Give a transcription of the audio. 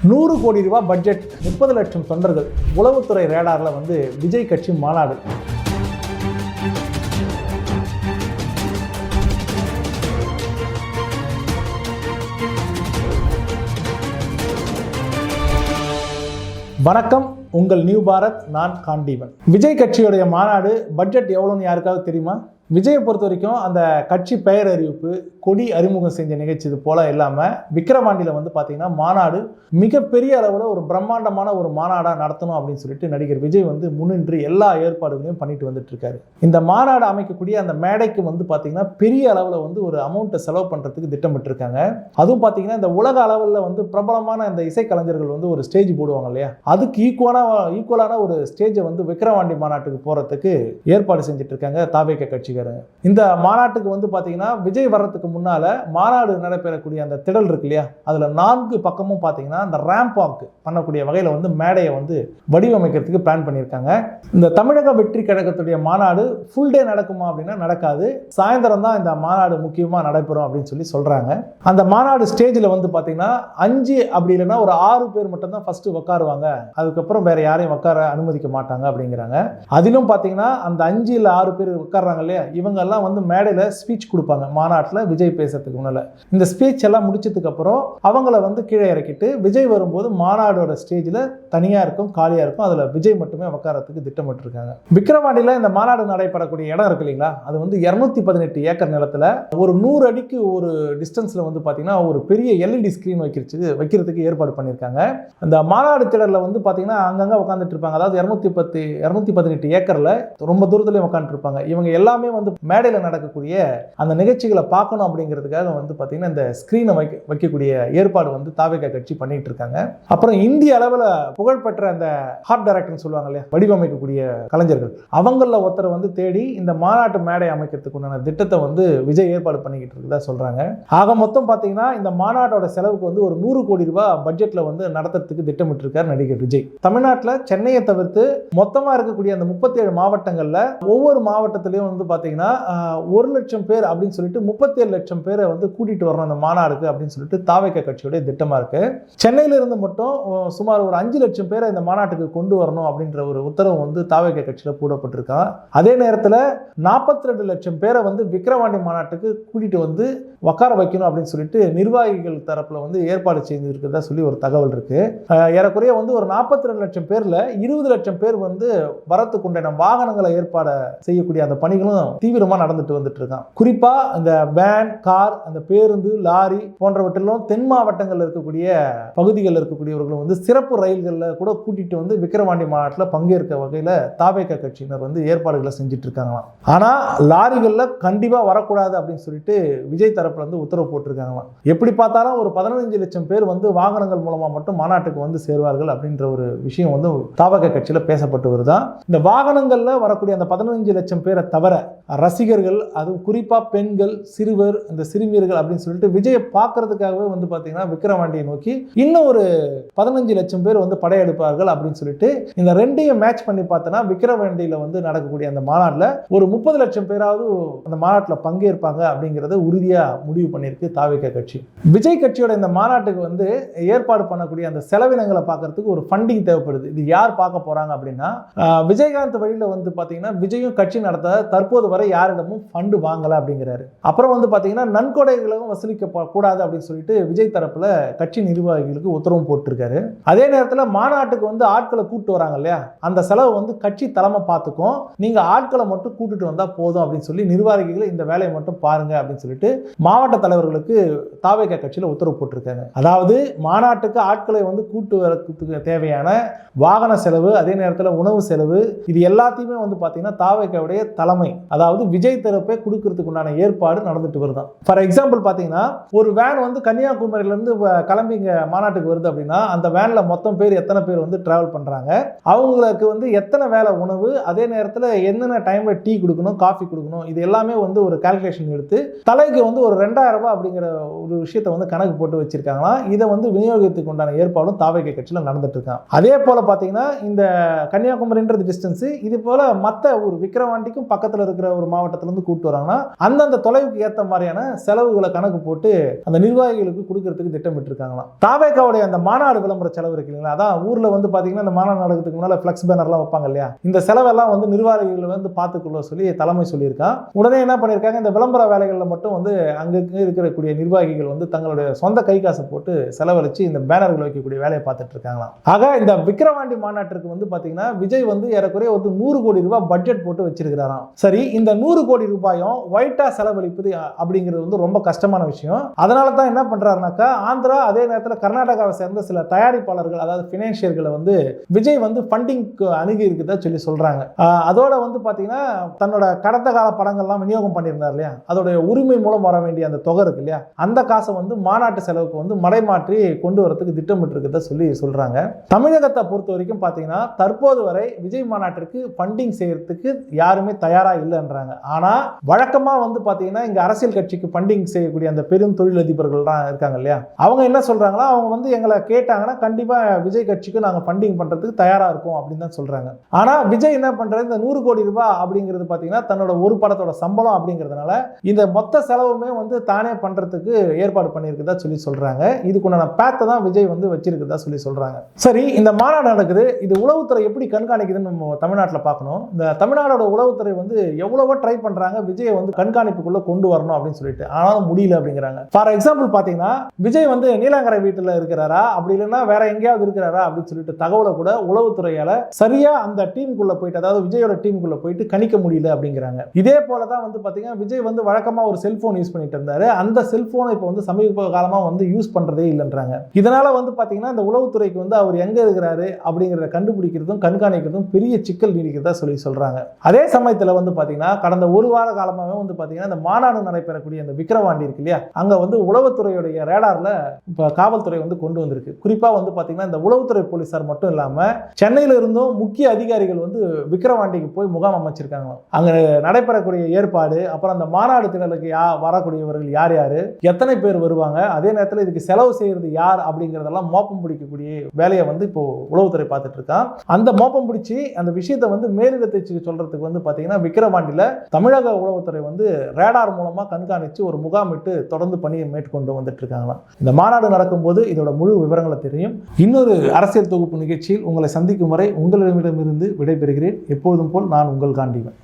100 கோடி ரூபாய் பட்ஜெட், 30 லட்சம் தொண்டர்கள், உளவுத்துறை ரேடார்ல விஜய் கட்சி மாநாடு. வணக்கம், உங்கள் நியூ பாரத். நான் காண்டீவன். விஜய் கட்சியுடைய மாநாடு பட்ஜெட் எவ்வளோன்னு யாருக்காவது தெரியுமா? விஜயை பொறுத்த வரைக்கும் அந்த கட்சி பெயர் அறிவிப்பு, கொடி அறிமுகம் செஞ்ச நிகழ்ச்சி இது போல இல்லாமல் விக்கிரவாண்டியில் பார்த்தீங்கன்னா மாநாடு மிகப்பெரிய அளவில் ஒரு பிரம்மாண்டமான ஒரு மாநாடாக நடத்தணும் அப்படின்னு சொல்லிட்டு நடிகர் விஜய் முன்னின்று எல்லா ஏற்பாடுகளையும் பண்ணிட்டு வந்துட்டு இருக்காரு. இந்த மாநாடு அமைக்கக்கூடிய அந்த மேடைக்கு பார்த்தீங்கன்னா பெரிய அளவில் ஒரு அமௌண்ட்டை செலவு பண்ணுறதுக்கு திட்டமிட்டு இருக்காங்க. அதுவும் பார்த்தீங்கன்னா இந்த உலக அளவில் பிரபலமான இந்த இசைக்கலைஞர்கள் ஒரு ஸ்டேஜ் போடுவாங்க இல்லையா, அதுக்கு ஈக்குவலான ஒரு ஸ்டேஜை விக்கிரவாண்டி மாநாட்டுக்கு போகிறதுக்கு ஏற்பாடு செஞ்சுட்டு இருக்காங்க தாவேக கட்சி. இந்த மாநாட்டுக்கு பாத்தீங்கன்னா விஜய் வர்றதுக்கு முன்னால மாநாடு நடைபெறக்கூடிய அந்த திடல் இருக்கு இல்லையா, அதுல 4 பக்கமும் பாத்தீங்கன்னா அந்த ரேம்ப் வாக் பண்ணக்கூடிய வகையில மேடையை வடிவமைக்கிறதுக்கு பிளான் பண்ணியிருக்காங்க. இந்த தமிழக வெற்றி கழகத்துடைய மாநாடு ஃபுல் டே நடக்குமா அப்படின்னா நடக்காது. சாயந்தரம் தான் இந்த மாநாடு முக்கியமா நடைபெறும் அப்படின்னு சொல்றாங்க. அந்த மாநாடு ஸ்டேஜ்ல பாத்தீங்கன்னா 5 அப்படி இல்லைன்னா ஒரு 6 பேர் மட்டும் தான் ஃபர்ஸ்ட் உட்காருவாங்க. அதுக்கப்புறம் வேற யாரையும் உட்கார அனுமதிக்க மாட்டாங்க அப்படிங்கிறாங்க. அதிலும் பாத்தீங்கன்னா அந்த 5 இல்ல 6 பேர் உட்கார்றாங்க இல்லையா, இவங்க எல்லாம் மேடையில ஸ்பீச் கொடுப்பாங்க. மாநாட்டில் விஜய் பேசுறதுக்கு முன்னால இந்த ஸ்பீச் எல்லாம் முடிச்சதுக்கு அப்புறம் அவங்கள கீழே இறக்கிட்டு விஜய் வரும்போது மாநாடோட ஸ்டேஜ்ல தனியா இருக்கும், காலியா இருக்கும். அதுல விஜய் மட்டுமே உட்காரத்துக்கு திட்டமிட்டு இருக்காங்க. விக்கிரவாண்டியில இந்த மாநாடு நடைபெறக்கூடிய இடம் இருக்கு இல்லைங்களா, அது 218 ஏக்கர் நிலத்துல ஒரு 100 அடிக்கு ஒரு டிஸ்டன்ஸ்ல பாத்தீங்கன்னா ஒரு பெரிய எல்இடி ஸ்கிரீன் வைக்கிறதுக்கு ஏற்பாடு பண்ணியிருக்காங்க. அந்த மாநாடு திடல்ல பாத்தீங்கன்னா அங்கங்க உட்காந்துட்டு இருப்பாங்க. அதாவது 218 ஏக்கர்ல ரொம்ப தூரத்துலயும் உட்காந்துட்டு இருப்பாங்க. இவங்க எல்லாமே மேடையில் நடக்கக்கூடிய அந்த நிகழ்ச்சிகளை பார்க்கணும் அப்படிங்கிறதுக்காக பார்த்தீங்கன்னா இந்த ஸ்கிரீனை வைக்கக்கூடிய ஏற்பாடு தாவேக கட்சி பண்ணிட்டு இருக்காங்க. அப்புறம் இந்திய அளவில் புகழ்பெற்ற அந்த ஹார்ட் டைரக்டர்னு சொல்லுவாங்க இல்லையா, வடிவமைக்கக்கூடிய கலைஞர்கள், அவங்கள ஒருத்தரை தேடி இந்த மாநாட்டு மேடை அமைக்கிறதுக்கு உண்டான திட்டத்தை விஜய் ஏற்பாடு பண்ணிக்கிட்டு இருக்குதா சொல்றாங்க. ஆக மொத்தம் பார்த்தீங்கன்னா இந்த மாநாட்டோட செலவுக்கு ஒரு 100 கோடி ரூபாய் பட்ஜெட்ல நடத்துறதுக்கு திட்டமிட்டு இருக்கார் நடிகர் விஜய். தமிழ்நாட்டில் சென்னையை தவிர்த்து மொத்தமா இருக்கக்கூடிய அந்த 37 மாவட்டங்கள்ல ஒவ்வொரு மாவட்டத்திலையும் பார்த்தீங்கன்னா 1 லட்சம் பேர் அப்படின்னு சொல்லிட்டு 37 லட்சம் பேரை கூட்டிட்டு வரணும் அந்த மாநாடுக்கு அப்படின்னு சொல்லிட்டு தாவேக கட்சியோட திட்டமா இருக்கு. சென்னையில இருந்து மட்டும் சுமார் ஒரு 5 லட்சம் பேரை இந்த மாநாட்டுக்கு கொண்டு வரணும் அப்படின்ற ஒரு உத்தரவு தாவேக கட்சியில போடப்பட்டிருக்கா. அதே நேரத்தில் 42 லட்சம் பேரை விக்கிரவாண்டி மாநாட்டுக்கு கூட்டிட்டு உட்கார வைக்கணும் அப்படின்னு சொல்லிட்டு நிர்வாகிகள் தரப்புல ஏற்பாடு செய்திருக்கிறதா சொல்லி ஒரு தகவல் இருக்கு. ஏறக்குறைய ஒரு 42 லட்சம் பேர்ல 20 லட்சம் பேர் வரத்துக்கு உண்டான வாகனங்களை ஏற்பாடு செய்யக்கூடிய அந்த பணிகளும் தீவிரமா நடந்துட்டு வந்துட்டு இருக்கான். குறிப்பா இந்த வேன், கார், அந்த பேருந்து, லாரி போன்றவற்றிலும் தென் மாவட்டங்கள் இருக்கக்கூடிய பகுதிகளில் இருக்கக்கூடியவர்களும் சிறப்பு ரயில்களில் கூட கூட்டிட்டு விக்கிரவாண்டி மாநாட்டில் பங்கேற்க வகையில தாவேக கட்சியினர் ஏற்பாடுகளை செஞ்சுட்டு இருக்காங்களாம். ஆனா லாரிகள்ல கண்டிப்பா வரக்கூடாது அப்படின்னு சொல்லிட்டு விஜய் தரப்புல உத்தரவு போட்டிருக்காங்களாம். எப்படி பார்த்தாலும் ஒரு 15 லட்சம் பேர் வாகனங்கள் மூலமா மட்டும் மாநாட்டுக்கு சேருவார்கள் அப்படின்ற ஒரு விஷயம் தாவேக கட்சியில பேசப்பட்டு வருதான். இந்த வாகனங்கள்ல வரக்கூடிய அந்த 15 லட்சம் பேரை தவிர ரசிகர்கள், அது குறிப்பா பெண்கள், சிறுவர், இந்த சிறுமியர்கள் அப்படின்னு சொல்லிட்டு விஜயை பார்க்கறதுக்காகவே பாத்தீங்கன்னா விக்கிரவாண்டியை நோக்கி இன்னும் ஒரு 15 லட்சம் பேர் படையெடுப்பார்கள் அப்படின்னு சொல்லிட்டு இந்த ரெண்டையும் மேட்ச் பண்ணி பார்த்தோன்னா விக்கிரவாண்டியில நடக்கக்கூடிய அந்த மாநாட்டில் ஒரு 30 லட்சம் பேராவது அந்த மாநாட்டில் பங்கேற்பாங்க அப்படிங்கிறத உறுதியா முடிவு பண்ணியிருக்கு தாவேக கட்சி. விஜய் கட்சியோட இந்த மாநாட்டுக்கு ஏற்பாடு பண்ணக்கூடிய அந்த செலவினங்களை பார்க்கறதுக்கு ஒரு ஃபண்டிங் தேவைப்படுது. இது யார் பார்க்க போறாங்க அப்படின்னா விஜயகாந்த் வழியில பாத்தீங்கன்னா விஜயும் கட்சி நடத்த தற்போது வரை யாரிடமும் ஃபண்ட் வாங்கல அப்படிங்கிறாரு. அப்புறம் பாத்தீங்கன்னா நன்கொடைகளும் வசூலிக்க கூடாது அப்படின்னு சொல்லிட்டு விஜய் தரப்புல கட்சி நிர்வாகிகளுக்கு உத்தரவு போட்டிருக்காரு. அதே நேரத்தில் மாநாட்டுக்கு ஆட்களை கூட்டு வராங்க இல்லையா, அந்த செலவு கட்சி தலைமை பார்த்துக்கும், நீங்க ஆட்களை மட்டும் கூட்டிட்டு வந்தா போதும் அப்படின்னு சொல்லி நிர்வாகிகள் இந்த வேலையை மட்டும் பாருங்க அப்படின்னு சொல்லிட்டு மாவட்ட தலைவர்களுக்கு தாவேக கட்சியில உத்தரவு போட்டிருக்காங்க. அதாவது மாநாட்டுக்கு ஆட்களை கூட்டு வரதுக்கு தேவையான வாகன செலவு, அதே நேரத்தில் உணவு செலவு, இது எல்லாத்தையுமே பாத்தீங்கன்னா தாவேகவுடைய தலைமை, அதாவது விஜய் தரப்பே கொடுக்கறதுக்கு உண்டான ஏற்பாடு நடந்துட்டு வருதான். ஃபார் எக்ஸாம்பிள் பாத்தீங்கன்னா ஒரு வேன் கன்னியாகுமரியில இருந்து கிளம்பி இங்க மாநாட்டுக்கு வருது அப்படின்னா அந்த வேன்ல மொத்தம் பேர் எத்தனை பேர் டிராவல் பண்றாங்க, அவங்களுக்கு எத்தனை வேலை உணவு, அதே நேரத்தில் என்னென்ன டைம்ல டீ கொடுக்கணும், காஃபி கொடுக்கணும், இது எல்லாமே ஒரு கால்குலேஷன் எடுத்து தலைக்கு ஒரு 2000 ரூபாய் அப்படிங்கிற ஒரு விஷயத்தை கணக்கு போட்டு வச்சிருக்காங்களா. இதை விநியோகத்துக்கு உண்டான ஏற்பாடும் தாவேக கட்சியில நடந்துட்டு இருக்காங்க. அதே போல பாத்தீங்கன்னா இந்த கன்னியாகுமரின்றது டிஸ்டன்ஸ், இது போல மற்ற ஒரு விக்கிரவாண்டிக்கும் பக்கத்தில் இருக்கிற ஒரு மாவட்டத்திலிருந்து கூப்பிட்டு வராங்கன்னா அந்தந்த தொலைவுக்கு ஏற்ற மாதிரியான செலவுகளை கணக்கு போட்டு அந்த நிர்வாகிகளுக்கு கொடுக்கறதுக்கு திட்டமிட்டு இருக்காங்களாம். தாவேகாவுடைய அந்த மாநாடு விளம்பர செலவு இருக்கு இல்லைங்களா, அதான் ஊர்ல வந்து பாத்தீங்கன்னா இந்த மாநாடு நடக்கிறதுக்கு முன்னால ஃபிளக்ஸ் பேனர்லாம் வைப்பாங்க இல்லையா, இந்த செலவெல்லாம் வந்து நிர்வாகிகள் வந்து பார்த்துக்கொள்ள சொல்லி தலைமை சொல்லியிருக்கான். உடனே என்ன பண்ணியிருக்காங்க, இந்த விளம்பர வேலைகளில் மட்டும் வந்து அங்கே இருக்கக்கூடிய நிர்வாகிகள் வந்து தங்களுடைய சொந்த கை காசை போட்டு செலவழிச்சு இந்த பேனர்கள் வைக்கக்கூடிய வேலையை பார்த்துட்டு இருக்காங்களாம். ஆக இந்த விக்கிரவாண்டி மாநாட்டிற்கு வந்து பாத்தீங்கன்னா விஜய் வந்து ஏறக்குறைய ஒரு 100 கோடி ரூபாய் பட்ஜெட் போட்டு வச்சிருக்கிறாராம். சரி, இந்த 100 கோடி ரூபாயும் ஒயிட்டா செலவழிப்பது அப்படிங்கிறது வந்து ரொம்ப கஷ்டமான விஷயம். அதனால தான் என்ன பண்றாருனாக்கா, ஆந்திரா அதே நேரத்தில் கர்நாடகாவை சேர்ந்த சில தயாரிப்பாளர்கள் அதாவது பினான்சியர்களை வந்து விஜய் வந்து ஃபண்டிங்க்கு அணுகி இருக்குதா சொல்லி சொல்றாங்க. அதோட வந்து பாத்தீங்கன்னா தன்னோட கடந்த கால படங்கள்லாம் விநியோகம் பண்ணியிருந்தார் இல்லையா, அதோடைய உரிமை மூலம் வர வேண்டிய அந்த தொகை இருக்கு இல்லையா, அந்த காசை வந்து மாநாட்டு செலவுக்கு வந்து மடைமாற்றி கொண்டு வரதுக்கு திட்டமிட்டு இருக்குதா சொல்லி சொல்றாங்க. தமிழகத்தை பொறுத்த வரைக்கும் பாத்தீங்கன்னா தற்போது வரை விஜய் மாநாட்டிற்கு ஃபண்டிங் செய்யறதுக்கு யாருமே தயாரா இல்லைன்றாங்க. ஆனா வழக்கமா வந்து பாத்தீங்கன்னா இங்க அரசியல் கட்சிக்கு ஃபண்டிங் செய்யக்கூடிய அந்த பெரும் தொழிலதிபர்கள் தான் இருக்காங்க இல்லையா, அவங்க என்ன சொல்றாங்களா, அவங்க வந்து எங்களை கேட்டாங்கன்னா கண்டிப்பா விஜய் கட்சிக்கு நாங்க ஃபண்டிங் பண்றதுக்கு தயாரா இருக்கும் அப்படின்னு தான் சொல்றாங்க. ஆனா விஜய் என்ன பண்றது, இந்த 100 கோடி ரூபாய் அப்படிங்கிறது பாத்தீங்கன்னா தன்னோட ஒரு படத்தோட சம்பளம் அப்படிங்கிறதுனால இந்த மொத்த செலவுமே வந்து தானே பண்றதுக்கு ஏற்பாடு பண்ணியிருக்குதா சொல்லி சொல்றாங்க. இதுக்குண்டான பேத்தை தான் விஜய் வந்து வச்சிருக்குதா சொல்லி சொல்றாங்க. சரி, இந்த மாநாடு நடக்குது, இது உளவுத்துறை எப்படி கண்காணிக்குதுன்னு நம்ம தமிழ்நாட்டில் பார்க்கணும். இந்த தமிழ்நாடோட உளவுத்துறை வந்து எவ்வளவோ ட்ரை பண்றாங்க விஜயை வந்து கண்காணிப்புக்குள்ள கொண்டு வரணும் அப்படின்னு சொல்லிட்டு, ஆனாலும் முடியல அப்படிங்கிறாங்க. ஃபார் எக்ஸாம்பிள் பாத்தீங்கன்னா விஜய் வந்து நீலாங்கரை வீட்டுல இருக்கிறாரா, அப்படி இல்லைன்னா வேற எங்கேயாவது இருக்கிறாரா அப்படின்னு சொல்லிட்டு தகவலை கூட உளவுத்துறையால சரியா அந்த டீமுக்குள்ள போயிட்டு, அதாவது விஜயோட டீமுக்குள்ள போயிட்டு கணிக்க முடியல அப்படிங்கிறாங்க. இதே போலதான் வந்து பாத்தீங்கன்னா விஜய் வந்து வழக்கமா ஒரு செல்போன் யூஸ் பண்ணிட்டு இருந்தாரு, அந்த செல்போனை இப்போ வந்து சமீப காலமா வந்து யூஸ் பண்றதே இல்லைன்றாங்க. இதனால வந்து பாத்தீங்கன்னா இந்த உளவுத்துறைக்கு வந்து அவர் எங்க இருக்கிறாரு அப்படிங்கிறத கண்டுபிடிக்கிறதும் கண்காணிக்கிறதும் பெரிய சிக்கல் நீடிக்கிறதா சொல்லி சொல்றாங்க. அதே சமயத்துல வந்து பாத்தீங்கன்னா கடந்த ஒரு வார காலமாவே வந்து பாத்தீங்கன்னா இந்த மாநாடு நடைபெறக்கூடிய இந்த விக்கிரவாண்டி இருக்கு இல்லையா, அங்க வந்து உளவுத்துறையுடைய ரேடார்ல இப்ப காவல்துறை வந்து கொண்டு வந்திருக்கு. குறிப்பா வந்து பாத்தீங்கன்னா இந்த உளவுத்துறை போலீசார் மட்டும் இல்லாம சென்னையில இருந்தும் முக்கிய அதிகாரிகள் வந்து விக்கிரவாண்டிக்கு போய் முகாம் அமைச்சிருக்காங்க. அங்க நடைபெறக்கூடிய ஏற்பாடு, அப்புறம் அந்த மாநாடு திடலுக்கு வரக்கூடியவர்கள் யார் யாரு, எத்தனை பேர் வருவாங்க, அதே நேரத்தில் இதுக்கு செலவு செய்யறது யார் அப்படிங்கறதெல்லாம் மோப்பம் பிடிக்கக்கூடிய வேலையை வந்து இப்போ உளவுத்துறை பார்த்துட்டு இருக்கான். அந்த மோப்பம் பிடிச்சி அந்த விஷயத்தை வந்து மேலிடத்தை சொல்றதுக்கு வந்து பாத்தீங்கன்னா விக்கிரவாண்டியில தமிழக உளவுத்துறை வந்து ரேடார் மூலமா கண்காணிச்சு ஒரு முகாமிட்டு தொடர்ந்து பணியை மேற்கொண்டு வந்துட்டு இருக்காங்களாம். இந்த மாநாடு நடக்கும்போது இதோட முழு விவரங்களை தெரியும். இன்னொரு அரசியல் தொகுப்பு நிகழ்ச்சியில் உங்களை சந்திக்கும் வரை உங்களிடமிருந்து விடைபெறுகிறேன். எப்போதும் போல் நான் உங்கள் காண்டீவன்.